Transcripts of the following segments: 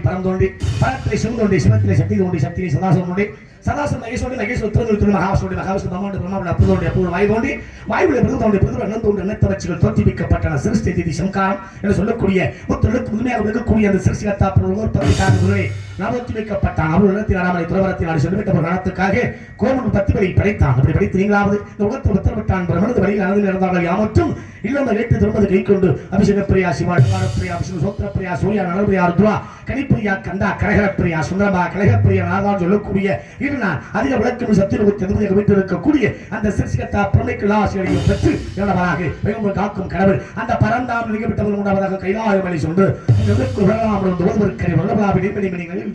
பரந்தோண்டி பரத்திலே சிவந்தோண்டி சிவத்திலே சக்தி தோண்டி சக்தியை சதாசனோண்டி சதாசன நகேஸ்வரி நகேஸ்வரி திருநெல்வேலி மகாவிஷ்ணு மகாவிஷ்ணு பிரம்மாண்ட பிரம்மாண்ட அப்புதோண்டி அப்போது வாய் தோண்டி வாயுடைய பிரதோண்டி பிரதோட அண்ணந்தோண்டி எண்ணத்தவச்சுகள் தோற்றுவிக்கப்பட்டன சிருஷ்டி திதி சம்காரம் என்று சொல்லக்கூடிய முத்தொழுக்கு முழுமையாக இருக்கக்கூடிய அந்த சிருஷ்டிகத்தா உற்பத்திக்காரர்களே நாமத்தி வைக்கப்பட்டான் அவர்கள் இடத்தில் அடாமலை துறவரத்தில் ஆடி சொல்லிவிட்ட ஒரு காலத்துக்காக கோமன் 10 வரை படைத்தான் அப்படி படைத்து நீங்களாவது இந்த உலகத்தில் உத்தரவிட்டான் பிரமணது வழியில் அனதில் நடந்தார்கள் யாமற்றும் இல்லந்த வேட்டு திரும்பது கை கொண்டு அபிஷேக பிரியா சிவா பிரியா விஷ்ணு சோத்திர பிரியா சூர்யா நலபிரியா ருத்ரா கனிப்பிரியா கந்தா கரகர பிரியா சுந்தரமா கலக பிரியா நாதான் சொல்லக்கூடிய நான் அதிக விளக்கம் சத்திரவு தெதுமையாக வைத்திருக்கக்கூடிய அந்த சிருஷ்டிகத்தா பிரமைக்கு ஆசிரியரையும் பெற்று இளவராக வெகுமல் காக்கும் கடவுள் அந்த பரந்தாம் நிகழ்விட்டவர்கள் உண்டாவதாக கைலாய வழி சென்று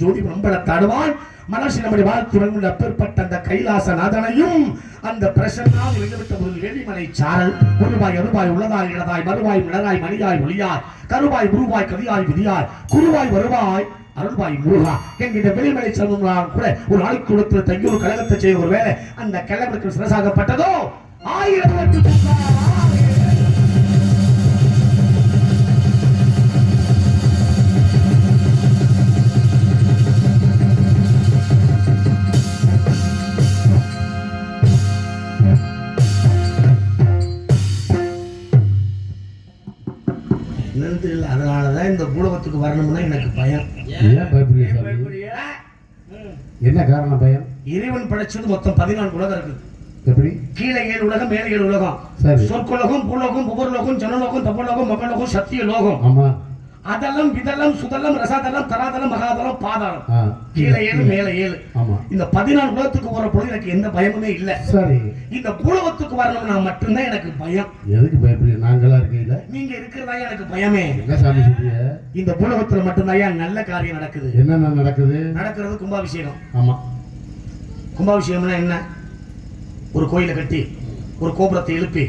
ஜோதி நம்பள தடுவான் மனசு நம்முடைய வாழ்த்து வழங்குள்ள அப்பேற்பட்ட அந்த கைலாசநாதனையும் அந்த பிரசன்னால் நிகழ்விட்ட ஒரு எளிமலை சாரல் ஒருவாய் அருவாய் உள்ளதாய் இடதாய் மறுவாய் மிளராய் மணியாய் ஒளியாய் கருவாய் உருவாய் கதியாய் விதியாய் குருவாய் வருவாய் அருள்வாய் முருகா என்கின்ற வெளிமலை செல்வங்களால் கூட ஒரு நாளைக்கு கொடுத்து தையூர் கழகத்தை செய்ய ஒரு வேலை அந்த கிழவருக்கு சிறசாகப்பட்டதோ 1000 அதனாலதான் இந்த பூலகத்துக்கு வரணும்னா எனக்கு பயம். என்ன காரணம் பயம்? இறைவன் படைச்சது மொத்தம் 14 உலகம் இருக்குது. எப்படி? கீழே 7 உலகம், மேலே 7 உலகம். சொற்குலகம், பூலோகம், புபர்லோகம், ஜனலோகம், தபலோகம், மகலோகம், சத்திய லோகம். ஆமா. அதலம், விதலம், சுதலம், ரசாதலம், தராதலம், மகாதலம், பாதாளம். கீழே 7, மேலே 7. ஆமா. இந்த 14 உலகத்துக்கு போற பொழுது எனக்கு எந்த பயமுமே இல்ல. சரி. இந்த பூலகத்துக்கு வரணும்னா மட்டும்தான் எனக்கு பயம். எதுக்கு பயப்படுறீங்க? நாங்களா இருக்கீங்களா? நீங்க இருக்கிறதா எனக்கு பயமே. என்ன சாமி சொல்றீங்க? இந்த பூலகத்துல மட்டும்தான் நல்ல காரியம் நடக்குது. என்ன நடக்குது? நடக்கிறது கும்பாபிஷேகம். ஆமா. கும்பாபிஷேகம்னா என்ன? ஒரு கோயிலை கட்டி ஒரு கோபுரத்தை எழுப்பி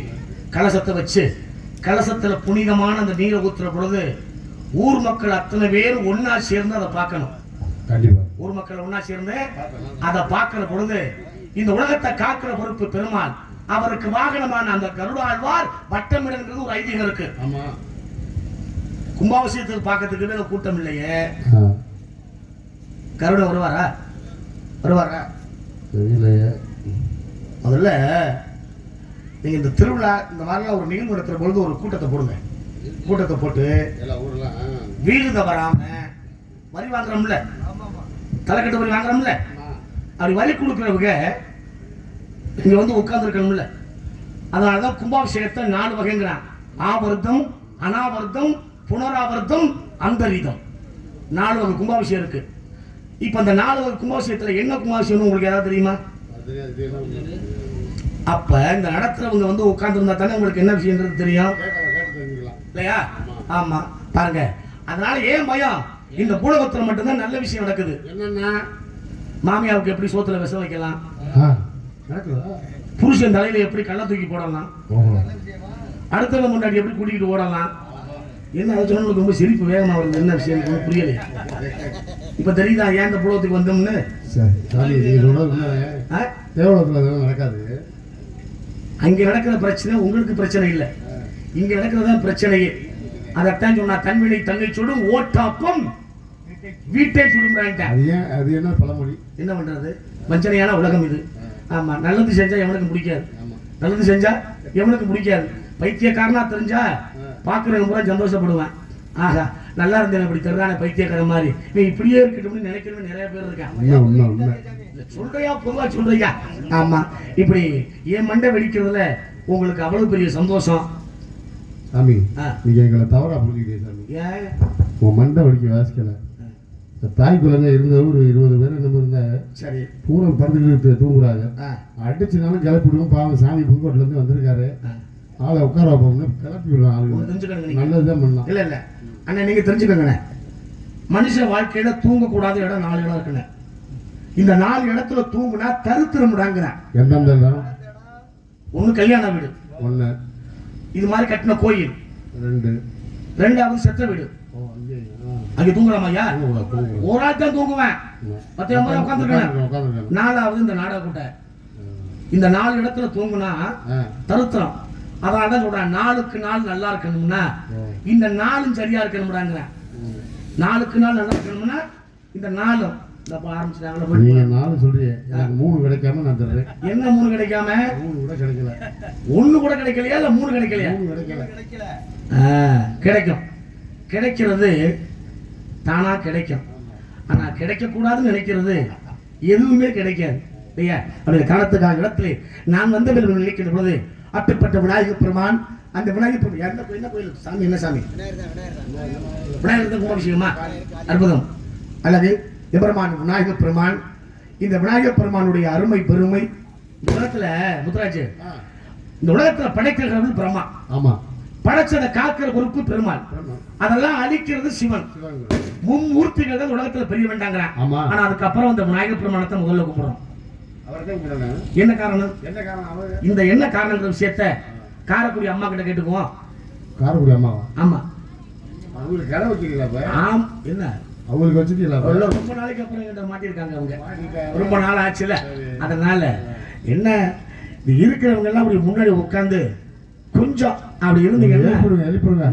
கலசத்தை வச்சு கலசத்துல புனிதமான அந்த நீரை ஊத்துற பொழுது ஊர் மக்கள் அத்தனை பேர் ஒன்னா சேர்ந்து அதை பார்க்கணும். கண்டிப்பா ஊர் மக்கள் ஒன்னா சேர்ந்து அதை பார்க்கிற பொழுது இந்த உலகத்தை காக்கிற பொறுப்பு பெருமாள். அவருக்கு வாகனமான அந்த கருடாழ்வார் வட்டமிடங்கிறது ஒரு ஐதீகம் இருக்கு. ஆமா. கும்பாபிஷேகத்துக்கு பார்க்கறதுக்கு கூட்டம் இல்லையே. கருடன் வருவாரா? வருவாரா? தெரியலையே. முதல்ல நீங்க இந்த திருவிழா இந்த மாதிரிலாம் ஒரு நிகழ்வு நடத்துற பொழுது ஒரு கூட்டத்தை போடுங்க. கூட்டத்தை போட்டு வீடு தவறாம வரி வாங்குறோம்ல, தலைக்கட்டு வரி வாங்குறோம்ல, அப்படி வரி கொடுக்குறவங்க இங்க வந்து உட்கார்ந்துருக்கணும்ல. அதனாலதான் கும்பாபிஷேகத்தை 4 வகைங்கிறான். ஆவர்த்தம், அனாவர்த்தம், புனராவர்த்தம், அந்தரீதம். 4 வகை கும்பாபிஷேகம் இருக்கு. இப்ப அந்த 4 வகை கும்பாபிஷேகத்துல என்ன கும்பாபிஷேகம் உங்களுக்கு ஏதாவது தெரியுமா? அப்ப இந்த நடத்துறவங்க வந்து உட்கார்ந்து இருந்தா தானே உங்களுக்கு என்ன விஷயம்ன்றது தெரியும் இல்லையா? ஆமா பாருங்க. அதனால ஏன் பயம்? இந்த பூலகத்துல மட்டும்தான் நல்ல விஷயம் நடக்குது. என்னன்னா மாமியாவுக்கு எப்படி சோத்துல விஷம் வைக்கலாம், புருஷன் தலையில எப்படி கள்ள தூக்கி போடலாம், அடுத்தவங்க முன்னாடி எப்படி கூட்டிகிட்டு ஓடலாம். என்ன அதை சொன்னா ரொம்ப சிரிப்பு வேகமா வருது. என்ன விஷயம் புரியலையா? இப்ப தெரியுதா ஏன் இந்த பூலகத்துக்கு வந்தோம்னு? நடக்காது. அங்க நடக்கிற பிரச்சனை உங்களுக்கு பிரச்சனை இல்லை, இங்க நடக்கிறதான் பிரச்சனையே. அதைத்தான் சொன்னா தன்வினை தங்கை சுடும் ஓட்டாப்பம் வீட்டை சுடுங்கிறாங்க. அது என்ன பழமொழி? என்ன பண்றது? வஞ்சனையான உலகம் இது. ஆமா. நல்லது செஞ்சா எவனுக்கு பிடிக்காது, நல்லது செஞ்சா எவனுக்கு பிடிக்காது. பைத்தியக்காரனா தெரிஞ்சா பாக்குறவங்க பூரா சந்தோஷப்படுவேன். ஆகா நல்லா இருந்தேன் இப்படி தருதான பைத்தியக்கார மாதிரி நீ இப்படியே இருக்கட்டும்னு நினைக்கிறவங்க நிறைய பேர் இருக்காங்க. உண்மை உண்மை உண்மை. சொல்றியா பொதுவா சொல்றியா? ஆமா, இப்படி என் மண்டை வெடிக்கிறதுல உங்களுக்கு அவ்வளவு பெரிய சந்தோஷம். சாமி நீங்க எங்களை தவறா புரிஞ்சுக்கிட்டே சாமி. ஏன் உன் மண்டை வலிக்க வாசிக்கல. தாய் குழந்தை இருந்தது ஒரு 20 பேர் நம்ம இருந்தாங்க. சரி, பூரா படுத்துக்கிட்டு தூங்குறாங்க. அடிச்சுனாலும் கிளப்பிடுவோம். பாவம் சாமி புதுக்கோட்டில இருந்து வந்திருக்காரு. ஆளை உட்கார வைப்போம்னு கிளப்பி விடுவோம். ஆளு நல்லதுதான் பண்ணலாம். இல்ல இல்ல அண்ணா, நீங்க தெரிஞ்சுக்கோங்க, மனுஷன் வாழ்க்கையில தூங்கக்கூடாத இடம் 4 இடம் இருக்குண்ணே. இந்த 4 இடத்துல தூங்குனா தருத்திரமுடாங்கிறேன். எந்தெந்த இடம்? ஒண்ணு கல்யாண வீடு, 1 இது மாதிரி கட்டின கோயில், 2 2வது செத்த வீடு. அங்க தூங்குறாமா ஐயா? ஒரு ஆள் தான் தூங்குவேன், 10 உட்காந்துருக்கேன். 4வது இந்த நாடக கூட்ட. இந்த 4 இடத்துல தூங்குனா தருத்திரம். அதான் சொல்றேன், 4க்கு 4 நல்லா இருக்கணும்னா இந்த 4ம் சரியா இருக்கணும்டாங்க. 4க்கு 4 நல்லா இருக்கணும்னா இந்த 4ம் ஆரம்பிச்சுட்டாங்க. நீங்க 4 சொல்றீங்க, எனக்கு 3 கிடைக்காம நான் தர்றேன். என்ன 3 கிடைக்காம? 3 கூட கிடைக்கல. 1 கூட கிடைக்கலையா இல்ல 3 கிடைக்கலையா? 3 கிடைக்கல. கிடைக்கும், கிடைக்கிறது தானா கிடைக்கும். ஆனா கிடைக்க கூடாதுன்னு நினைக்கிறது எதுவுமே கிடைக்காது இல்லையா? அப்படி காலத்துக்காக இடத்துல நான் வந்த நினைக்கிற பொழுது அப்பேற்பட்ட விநாயகர் பெருமான், அந்த விநாயகர் பெருமான் என்ன கோயில் சாமி? என்ன சாமி? விநாயகர் தான் கும்பாபிஷேகமா? அற்புதம். அல்லது எபெருமான் விநாயகர் பெருமான். இந்த விநாயகர் பெருமானுடைய அருமை பெருமை இந்த உலகத்துல முத்துராஜ், இந்த உலகத்துல படைக்கிறது பிரம்மா. ஆமா, படைச்சதை காக்கிற பொறுப்பு பெருமாள், அதெல்லாம் அழிக்கிறது சிவன். மும்மூர்த்திகள் தான் உலகத்துல பெரிய வேண்டாங்கிறான். ஆனா அதுக்கப்புறம் இந்த விநாயகர் பெருமானத்தை முதல்ல கும்பிடுறோம். என்ன காரணம்? இந்த என்ன காரணங்கிற விஷயத்த காரக்குடி அம்மா கிட்ட கேட்டுக்குவோம். காரக்குடி அம்மா? ஆமா. அவங்களுக்கு கடை வச்சிருக்கீங்களா? ஆம். என்ன அவங்களுக்கு வச்சிருக்கீங்களா? ரொம்ப நாளைக்கு அப்புறம் என்கிட்ட மாட்டிருக்காங்க அவங்க. ரொம்ப நாள் ஆச்சுல, அதனால என்ன இது இருக்கிறவங்க எல்லாம் அப்படி முன்னாடி உட்கார்ந்து கொஞ்சம் அப்படி இருந்தீங்கன்னா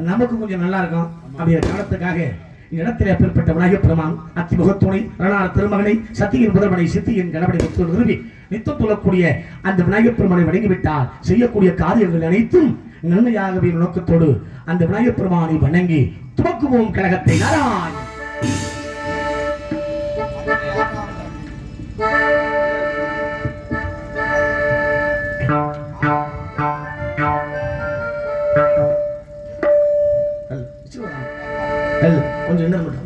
நமக்கு கொஞ்சம் நல்லா இருக்கும். அப்படிங்கிற காலத்துக்காக இடத்திலே அப்பேற்பட்ட விநாயகர் பெருமான் அத்திமுகத்துணை ரணார் திருமகனை சத்தியின் முதல்வனை சித்தியின் கணவனை முத்து நிறுவி நித்தம் சொல்லக்கூடிய அந்த விநாயகர் பெருமானை வணங்கிவிட்டால் செய்யக்கூடிய காரியங்கள் அனைத்தும் நன்மையாகவே நோக்கத்தோடு அந்த விநாயகர் பெருமானை வணங்கி துவக்குவோம் கழகத்தை. நாராயண் கொஞ்சம் என்ன மட்டும்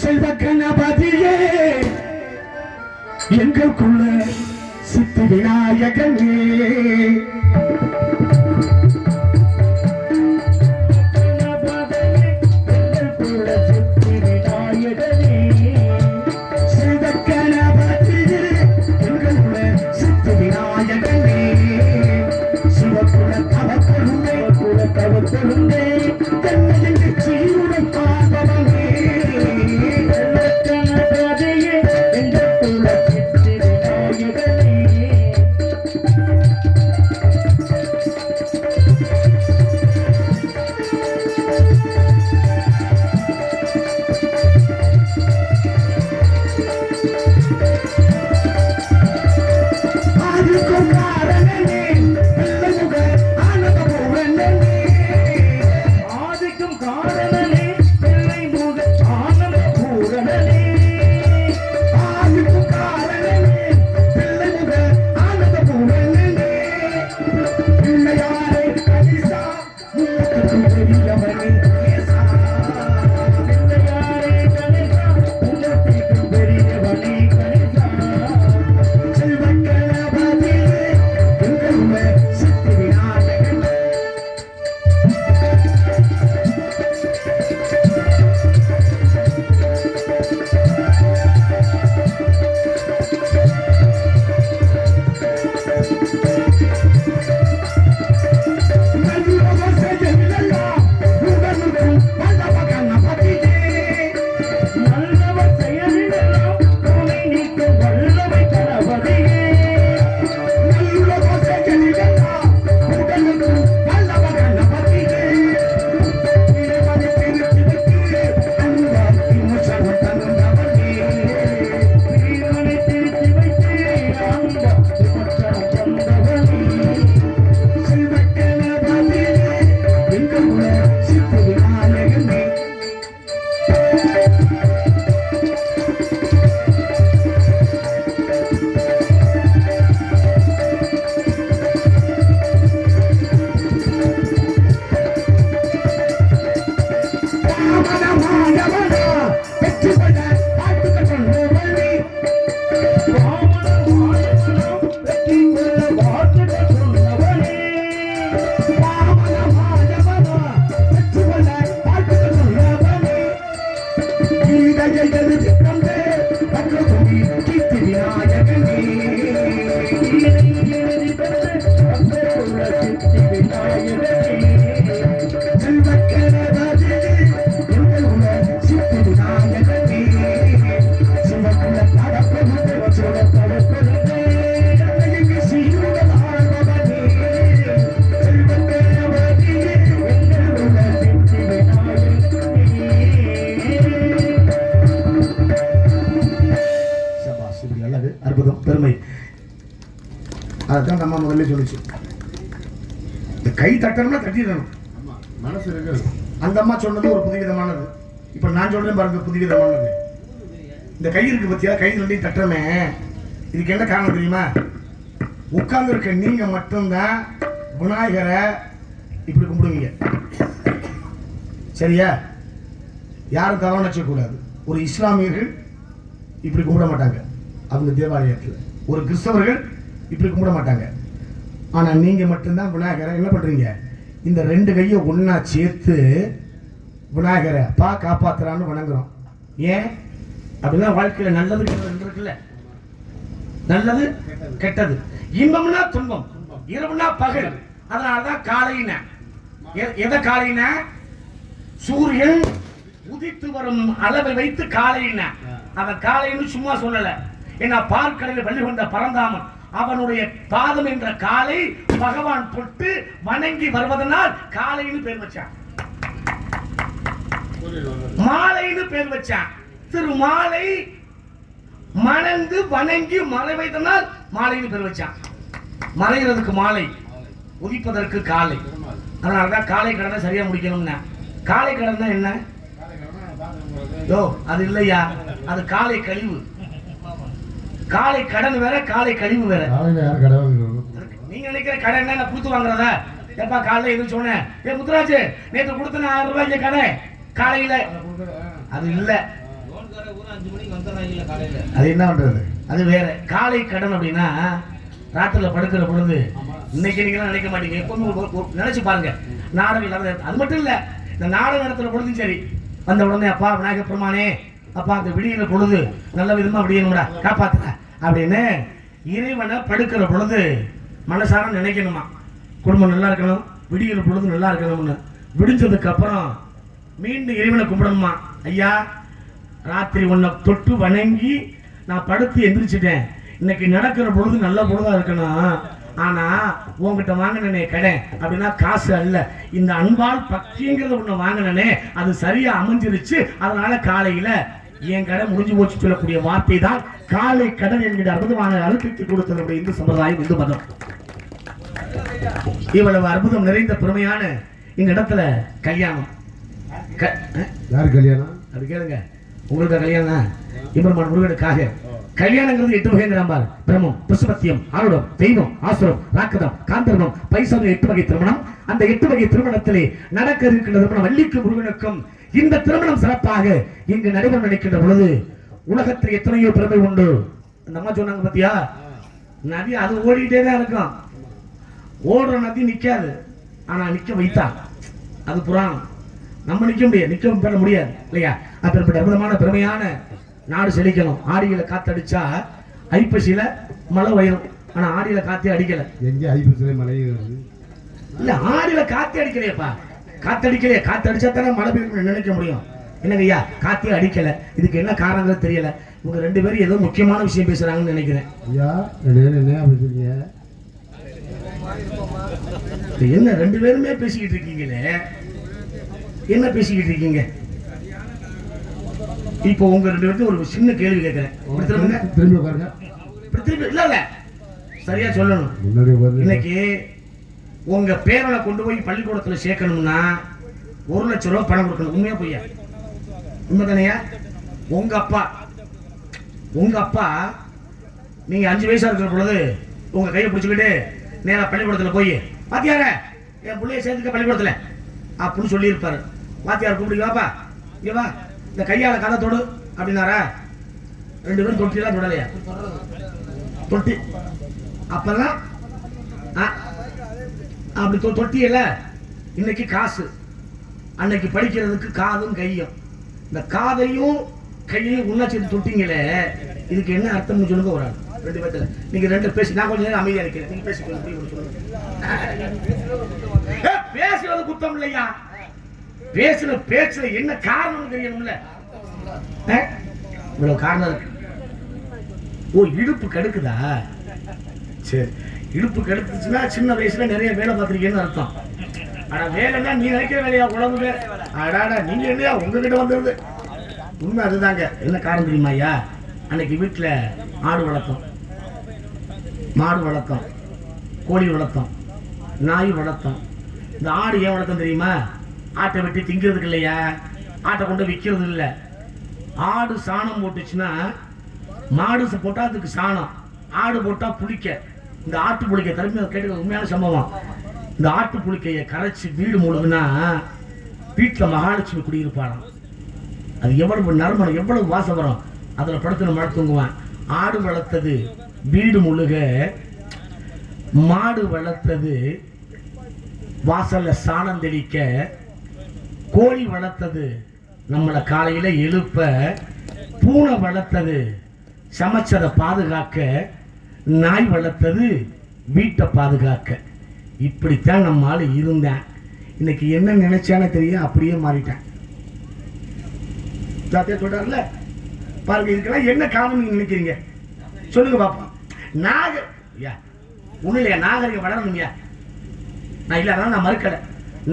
செல்வ கணபதியே எங்களுக்குள்ள சித்தி விநாயகனே, அதுதான் நம்ம முதல்ல சொல்லிச்சு. இந்த கை தட்டணும்னா தட்டிடணும். மனசு இருக்கு. அந்த அம்மா சொன்னது ஒரு புதுவிதமானது. இப்ப நான் சொல்றேன் பாருங்க, புதுவிதமானது. இந்த கை இருக்கு பத்தியா, கை ரெண்டையும் தட்டுறமே, இதுக்கு என்ன காரணம் தெரியுமா? உட்கார்ந்து இருக்க நீங்க மட்டும்தான் விநாயகரை இப்படி கும்பிடுவீங்க, சரியா? யாரும் தவறு நினைச்சக்கூடாது. ஒரு இஸ்லாமியர்கள் இப்படி கும்பிட மாட்டாங்க அவங்க தேவாலயத்தில், ஒரு கிறிஸ்தவர்கள் இப்படி கும்பிட மாட்டாங்க. ஆனா நீங்க மட்டும்தான் விநாயகரை என்ன பண்றீங்க, இந்த ரெண்டு கையை ஒன்னா சேர்த்து விநாயகரை காப்பாத்துறான்னு வணங்குறோம். ஏன் அப்படின்னா வாழ்க்கையில நல்லது கெட்டது இருக்குல்ல, நல்லது கெட்டது, இன்பம்னா துன்பம், இரவுனா பகல். அதனாலதான் காலையின எதை காலையின, சூரியன் உதித்து வரும் அளவை வைத்து காலையின. அவன் காலைன்னு சும்மா சொல்லல. ஏன்னா பார்க்கடலில் வள்ளி கொண்ட பரந்தாமன் அவனுடைய பாதம் என்ற காலை பகவான் தொட்டு வணங்கி வருவதனால் காலைன்னு பேர் வச்சான். மாலைன்னு பேர் வச்சான். திருமாலை மணந்து வணங்கி மலை வைத்தனால் மாலைன்னு பேர் வச்சான். மறைகிறதுக்கு மாலை, உதிப்பதற்கு காலை. அதனாலதான் காலை கடனை சரியா முடிக்கணும்னா. காலை கடன் தான் என்ன? யோ அது இல்லையா, அது காலை கழிவு. காலை கடன் வேற, காலை கழிவு வேற. நீங்க நினைக்கிற கடன் என்ன கொடுத்து வாங்குறதா? எப்பா காலையில எதுவும் சொன்னேன், ஏ முத்துராஜ் நேற்று கொடுத்த 1000 ரூபாய்க்கு கடை காலையில, அது இல்ல. அது என்ன பண்றது, அது வேற. காலை கடன் அப்படின்னா ராத்திரில படுக்கிற பொழுது, இன்னைக்கு நீங்க நினைக்க மாட்டீங்க, எப்பவுமே நினைச்சு பாருங்க, நாடகம் இல்லாத. அது மட்டும் இல்ல, இந்த நாடகம் நடத்துற பொழுதும் சரி, வந்த உடனே அப்பா விநாயகர் பெருமானே, அப்பா அந்த விடியிற பொழுது நல்ல விதமா விடியணும்டா, காப்பாத்துற அப்படின்னு இறைவனை படுக்கிற பொழுது மனசார நினைக்கணுமா, குடும்பம் நல்லா இருக்கணும், விடியிற பொழுது நல்லா இருக்கணும்னு. விடிஞ்சதுக்கு அப்புறம் மீண்டும் இறைவனை கும்பிடணுமா, ஐயா ராத்திரி உன்னை தொட்டு வணங்கி நான் படுத்து எந்திரிச்சிட்டேன், இன்னைக்கு நடக்கிற பொழுது நல்ல பொழுதா இருக்கணும். ஆனா உங்ககிட்ட வாங்கினே கடை அப்படின்னா காசு அல்ல, இந்த அன்பால் பக்திங்கிறத ஒண்ணு வாங்கினே, அது சரியா அமைஞ்சிருச்சு, அதனால காலையில என் கடை முடிஞ்சு போச்சு சொல்லக்கூடிய வார்த்தை தான் காலை கடன் என்கிற அற்புதமான அழுத்தத்தை கொடுத்தது இந்து சம்பிரதாயம், இந்து மதம். இவ்வளவு அற்புதம் நிறைந்த பெருமையான இந்த இடத்துல கல்யாணம். யாரு கல்யாணம்? அது கேளுங்க, உங்களுக்கு கல்யாணம் இப்ரமன் முருகனுக்காக. கல்யாணங்கிறது 8 வகைங்கிறான் பாரு. பிரம்மம், பிரசுபத்தியம், ஆருடம், தெய்வம், ஆசுரம், ராக்கதம், காந்தர்வம், பைசம் 8 வகை திருமணம். அந்த 8 வகை திருமணத்திலே நடக்க இருக்கின்ற திருமணம் வள்ளிக்கும் முருகனுக்கும். இந்த திருமணம் சிறப்பாக இங்கு நடைபெற நினைக்கின்ற பொழுது உலகத்தில் எத்தனையோ பெருமை உண்டு. அந்த அம்மா சொன்னாங்க பத்தியா, நதி அது ஓடிட்டே தான் இருக்கும், ஓடுற நதி நிக்காது, ஆனா நிக்க வைத்தா அது புராணம். நம்ம நிக்க முடியாது, நிக்க பண்ண முடியாது இல்லையா? அப்பேற்பட்ட அற்புதமான பெருமையான நாடு செழிக்கணும். ஆடியில காத்தடிச்சா ஐப்பசியில மழை வயிறும், ஆனா ஆடியில காத்தே அடிக்கல. எங்க ஐப்பசியில மழை இல்ல, ஆடியில காத்தே அடிக்கலையப்பா, காத்தடிக்கலையே. காத்தடிச்சா தானே மழை பெய்யும் நினைக்க முடியும். என்னங்க ஐயா, காத்தே அடிக்கல, இதுக்கு என்ன காரணம் தெரியல. இவங்க 2 பேரும் ஏதோ முக்கியமான விஷயம் பேசுறாங்கன்னு நினைக்கிறேன். ஐயா என்ன பேசுறீங்க? என்ன 2 பேருமே பேசிக்கிட்டு இருக்கீங்களே, என்ன பேசிக்கிட்டு இருக்கீங்க? இப்போ உங்க 2 பேருக்கு ஒரு சின்ன கேள்வி கேட்கிறேன். திரும்பி பாருங்க. இல்ல இல்ல, சரியா சொல்லணும். இன்னைக்கு உங்க பேரனை கொண்டு போய் பள்ளிக்கூடத்துல சேர்க்கணும்னா 1 லட்சம் ரூபாய் பணம் கொடுக்கணும். உண்மையா பொய்யா? உண்மைதானையா? உங்க அப்பா நீங்க 5 வயசா இருக்கிற பொழுது உங்க கையை பிடிச்சுக்கிட்டு நேரா பள்ளிக்கூடத்துல போய், வாத்தியார என் பிள்ளைய சேர்த்துக்க பள்ளிக்கூடத்துல அப்படின்னு சொல்லி இருப்பாரு. வாத்தியார் கூப்பிட்டு, வாப்பா இங்க வா, இந்த கையால கதை தொடு அப்படின்னாரா? 2 பேரும் தொட்டிலாம் தொடலையா? தொட்டி அப்பெல்லாம் அப்படி தொட்டியல. இன்னைக்கு காசு, அன்னைக்கு படிக்கிறதுக்கு காதும் கையும். இந்த காதையும் கையையும் உண்ணா சேர்த்து தொட்டிங்களே, இதுக்கு என்ன அர்த்தம்னு சொல்லுங்க. ஒரு 2 பேர்த்துல நீங்க 2 பேசி, நான் கொஞ்சம் நேரம் அமைதியா இருக்கிறேன், நீங்க பேசிக்கொள்ள பேசுறது குத்தம் இல்லையா? பேசுற பேச்சுல என்ன காரணம் தெரியணும்ல. இவ்வளவு காரணம் இருக்கு. ஓ, இடுப்பு கடுக்குதா? சரி, இடுப்பு கடுத்துச்சுன்னா சின்ன வயசுல நிறைய வேலை பார்த்திருக்கீங்கன்னு அர்த்தம். ஆனா வேலைன்னா நீ நினைக்கிற வேலையா? உழவு அடாடா, நீங்க இல்லையா உங்ககிட்ட வந்துருது. உண்மை அதுதாங்க. என்ன காரணம் தெரியுமா ஐயா? அன்னைக்கு வீட்டுல ஆடு வளர்த்தோம், மாடு வளர்த்தோம். கோழி வளர்த்தோம், நாய் வளர்த்தோம். இந்த ஆடு ஏன் வளர்த்தோம் தெரியுமா? ஆட்டை வெட்டி திங்கிறதுக்கு இல்லையா, ஆட்டை கொண்டு விற்கிறது இல்லை. ஆடு சாணம் போட்டுச்சுன்னா, மாடு போட்டா அதுக்கு சாணம், ஆடு போட்டா புளிக்க. இந்த ஆட்டு புளிக்க திரும்பி கேட்டு உண்மையான சம்பவம். இந்த ஆட்டு புளிக்கையை கரைச்சி வீடு முழுகுனா வீட்டில் மகாலட்சுமி குடியிருப்பாளாம். அது எவ்வளவு நறுமணம், எவ்வளவு வாசம் வரும். அதில் படுத்து மழை தூங்குவான். ஆடு வளர்த்தது வீடு முழுக, மாடு வளர்த்தது வாசல்ல சாணம் தெளிக்க, கோழி வளர்த்தது நம்மளை காலையில எழுப்ப, பூனை வளர்த்தது சமைச்சதை பாதுகாக்க, நாய் வளர்த்தது வீட்டை பாதுகாக்க. இப்படித்தான் நம்ம ஆளு இருந்தேன். இன்னைக்கு என்ன நினைச்சானே தெரியும், அப்படியே மாறிட்டேன். சொல்றாருல பாருங்க, இதுக்கெல்லாம் என்ன காரணம் நீங்க நினைக்கிறீங்க சொல்லுங்க பாப்போம். ஒண்ணு இல்லையா, நாகரிகம் வளரணுங்க. நான் இல்ல, அதான் நான் மறுக்கலை.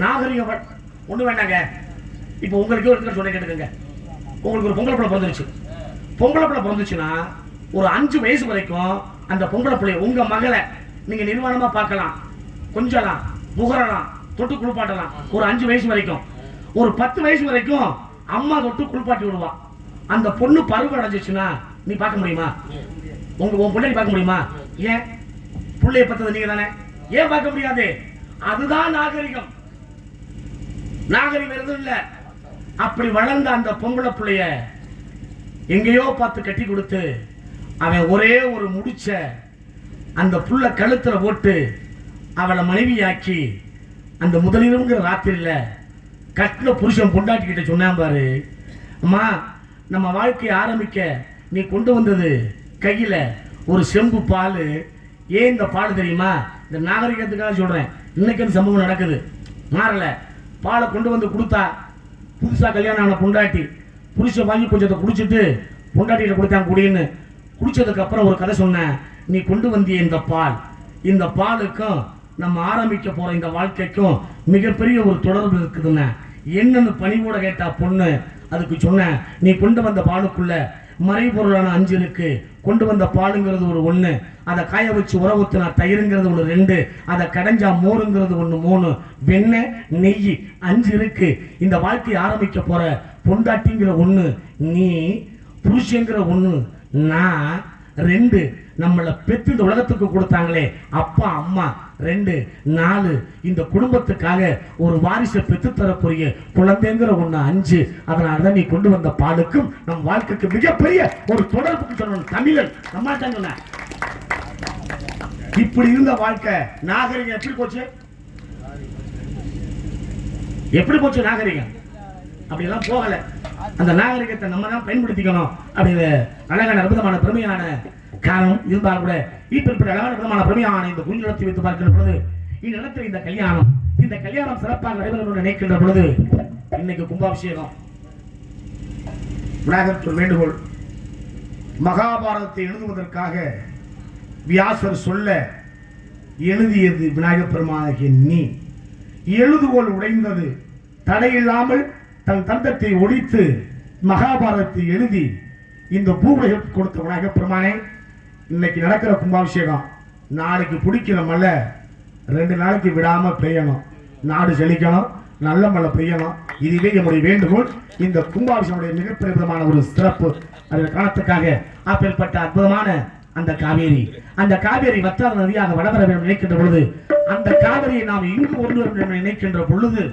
நாகரிகம் ஒண்ணு வேண்டாங்க. இப்போ உங்களுக்கு ஒரு சொல்ல கேட்டுக்கங்க. உங்களுக்கு ஒரு பொங்கலை பிள்ளை பிறந்துருச்சு. பொங்கலை பிள்ளை பிறந்துச்சுன்னா ஒரு 5 வயசு வரைக்கும் அந்த பொங்கலை பிள்ளைய உங்க மகளை நீங்க நிர்வாணமா பார்க்கலாம், கொஞ்சலாம், முகரலாம், தொட்டு குளிப்பாட்டலாம். ஒரு 5 வயசு வரைக்கும். ஒரு 10 வயசு வரைக்கும் அம்மா தொட்டு குளிப்பாட்டி விடுவா. அந்த பொண்ணு பருவம் அடைஞ்சிச்சுன்னா நீ பார்க்க முடியுமா? உன் பிள்ளைய பார்க்க முடியுமா? ஏன்? பிள்ளைய பத்தது நீங்க தானே, ஏன் பார்க்க முடியாது? அதுதான் நாகரிகம். நாகரிகம் எதுவும் இல்ல. அப்படி வளர்ந்த அந்த பொம்பளை பிள்ளைய எங்கேயோ பார்த்து கட்டி கொடுத்து, அவன் ஒரே ஒரு முடிச்ச அந்த புள்ள கழுத்துல போட்டு அவளை மனைவியாக்கி, அந்த முதலிரவுங்கிற ராத்திரியில கட்டின புருஷன் பொண்டாட்டிக்கிட்ட சொன்னான் பாரு, அம்மா நம்ம வாழ்க்கையை ஆரம்பிக்க நீ கொண்டு வந்தது கையில ஒரு செம்பு பால். ஏன் இந்த பால் தெரியுமா? இந்த நாகரிகத்துக்காக சொல்றேன். இன்னைக்கு அந்த சம்பவம் நடக்குது, மாறல. பாலை கொண்டு வந்து கொடுத்தா, புதுசா கல்யாணம் ஆன பொண்டாட்டி புருஷன் வாங்கி கொஞ்சத்தை குடிச்சிட்டு பொண்டாட்டிகிட்ட கொடுத்தான் குடின்னு. குடிச்சதுக்கு அப்புறம் ஒரு கதை சொன்னேன். நீ கொண்டு வந்திய இந்த பால், இந்த பாலுக்கும் நம்ம ஆரம்பிக்க போற இந்த வாழ்க்கைக்கும் மிகப்பெரிய ஒரு தொடர்பு இருக்குதுன்னு என்னன்னு பணிவோட கேட்டா பொண்ணு. அதுக்கு சொன்ன, நீ கொண்டு வந்த பாலுக்குள்ள மறைபொருளான 5 இருக்கு. கொண்டு வந்த பாலுங்கிறது ஒரு 1, அதை காய வச்சு உர ஊத்துனா தயிருங்கிறது ஒரு 2, அதை கடைஞ்சா மோருங்கிறது 1, 3, வெண்ணெய் நெய் 5 இருக்கு. இந்த வாழ்க்கையை ஆரம்பிக்க போற பொண்டாட்டிங்கிற 1, நீ புருஷங்கிற 1, நான் 2. நம்மளை பெற்று இந்த உலகத்துக்கு கொடுத்தாங்களே அப்பா அம்மா 2, 4. இந்த குடும்பத்துக்காக ஒரு வாரிசை பெற்று தரக்கூடிய குழந்தைங்கிற 1, 5. அதனாலதான் நீ கொண்டு வந்த பாலுக்கும் நம் வாழ்க்கைக்கு மிகப்பெரிய ஒரு தொடர்புக்கு சொல்லணும். தமிழன் நம்ம சொன்ன இப்படி இருந்த வாழ்க்கை. நாகரிகம் எப்படி போச்சு? எப்படி போச்சு நாகரிகம்? அப்படியெல்லாம் போகல. அந்த நாகரிகத்தை நம்ம தான் பயன்படுத்திக்கணும். அப்படின்னு அழகான அற்புதமான பெருமையான காரணம் இருந்தாலும் கூட இப்படி அழகான விதமான பெருமையான இந்த குறிஞ்சிடத்தை வைத்து பார்க்கின்ற பொழுது, இந்நிலத்தில் இந்த கல்யாணம் சிறப்பாக நடைபெறும் நினைக்கின்ற பொழுது, இன்னைக்கு கும்பாபிஷேகம். விநாயகர் வேண்டுகோள். மகாபாரதத்தை எழுதுவதற்காக வியாசர் சொல்ல எழுதியது விநாயகப் பெருமானாகிய நீ. எழுதுகோள் உடைந்தது. தடையில்லாமல் தன் தந்தத்தை ஒழித்து மகாபாரதத்தை எழுதி இந்த பூவுலகிற்கு கொடுத்த விநாயகப் பெருமானே, இன்னைக்கு நடக்கிற கும்பாபிஷேகம் நாளைக்கு பிடிக்கிற மழை 2 நாளைக்கு விடாம பெய்யணும். நாடு செழிக்கணும், நல்ல மழை பெய்யணும். இதுவே என்னுடைய வேண்டுகோள். இந்த கும்பாபிஷேகம் மிகப்பெரிய விதமான ஒரு சிறப்பு அதில் காலத்துக்காக அப்பேற்பட்ட அற்புதமான அந்த காவேரி வற்றாத நதியாக வடவர வேண்டும் நினைக்கின்ற பொழுது, அந்த காவிரியை நாம் இங்கு ஒன்று நினைக்கின்ற பொழுது